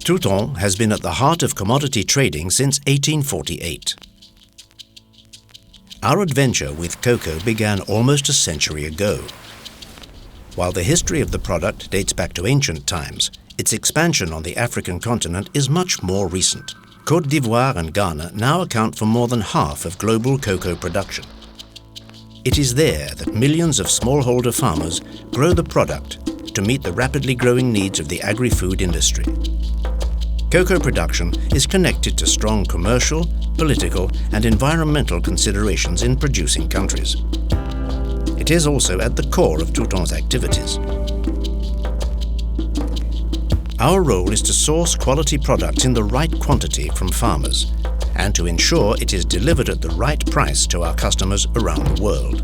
Touton has been at the heart of commodity trading since 1848. Our adventure with cocoa began almost a century ago. While the history of the product dates back to ancient times, its expansion on the African continent is much more recent. Côte d'Ivoire and Ghana now account for more than half of global cocoa production. It is there that millions of smallholder farmers grow the product to meet the rapidly growing needs of the agri-food industry. Cocoa production is connected to strong commercial, political, and environmental considerations in producing countries. It is also at the core of Touton's activities. Our role is to source quality products in the right quantity from farmers and to ensure it is delivered at the right price to our customers around the world.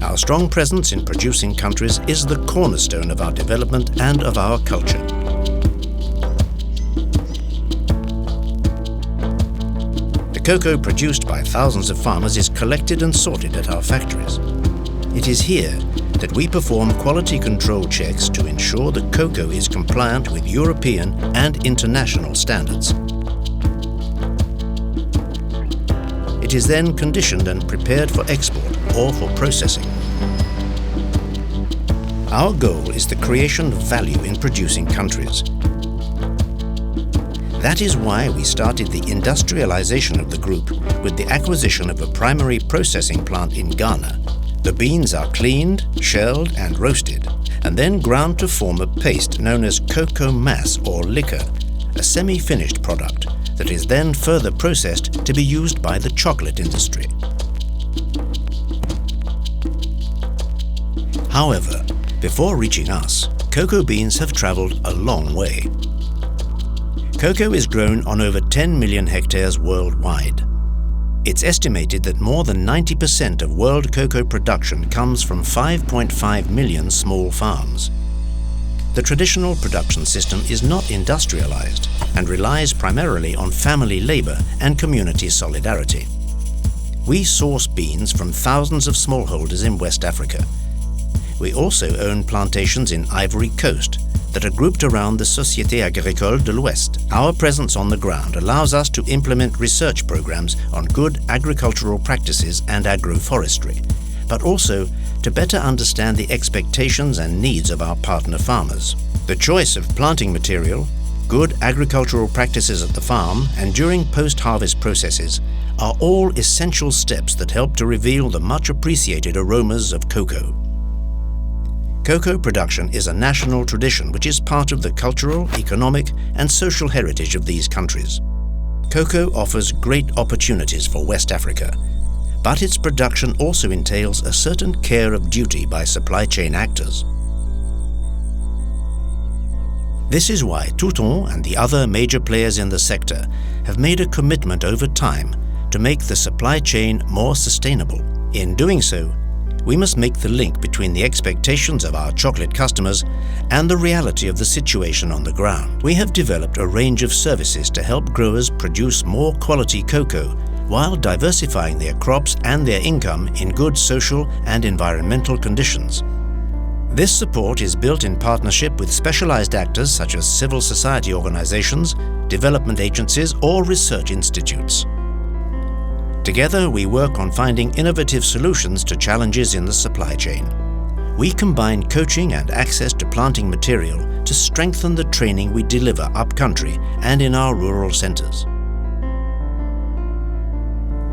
Our strong presence in producing countries is the cornerstone of our development and of our culture. The cocoa produced by thousands of farmers is collected and sorted at our factories. It is here that we perform quality control checks to ensure the cocoa is compliant with European and international standards. It is then conditioned and prepared for export or for processing. Our goal is the creation of value in producing countries. That is why we started the industrialization of the group with the acquisition of a primary processing plant in Ghana. The beans are cleaned, shelled and roasted, and then ground to form a paste known as cocoa mass or liquor, a semi-finished product that is then further processed to be used by the chocolate industry. However, before reaching us, cocoa beans have traveled a long way. Cocoa is grown on over 10 million hectares worldwide. It's estimated that more than 90% of world cocoa production comes from 5.5 million small farms. The traditional production system is not industrialized and relies primarily on family labor and community solidarity. We source beans from thousands of smallholders in West Africa. We also own plantations in Ivory Coast that are grouped around the Société Agricole de l'Ouest. Our presence on the ground allows us to implement research programs on good agricultural practices and agroforestry, but also to better understand the expectations and needs of our partner farmers. The choice of planting material, good agricultural practices at the farm, and during post-harvest processes are all essential steps that help to reveal the much appreciated aromas of cocoa. Cocoa production is a national tradition which is part of the cultural, economic, and social heritage of these countries. Cocoa offers great opportunities for West Africa, but its production also entails a certain care of duty by supply chain actors. This is why Touton and the other major players in the sector have made a commitment over time to make the supply chain more sustainable. In doing so, we must make the link between the expectations of our chocolate customers and the reality of the situation on the ground. We have developed a range of services to help growers produce more quality cocoa while diversifying their crops and their income in good social and environmental conditions. This support is built in partnership with specialized actors such as civil society organizations, development agencies, or research institutes. Together, we work on finding innovative solutions to challenges in the supply chain. We combine coaching and access to planting material to strengthen the training we deliver up-country and in our rural centers.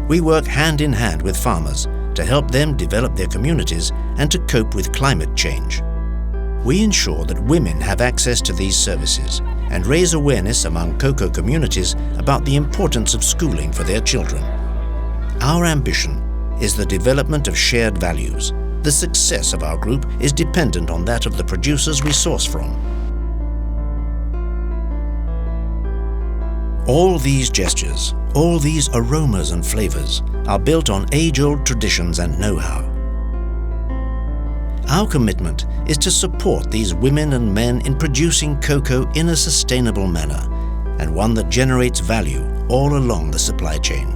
We work hand in hand with farmers to help them develop their communities and to cope with climate change. We ensure that women have access to these services and raise awareness among cocoa communities about the importance of schooling for their children. Our ambition is the development of shared values. The success of our group is dependent on that of the producers we source from. All these gestures, all these aromas and flavors are built on age-old traditions and know-how. Our commitment is to support these women and men in producing cocoa in a sustainable manner and one that generates value all along the supply chain.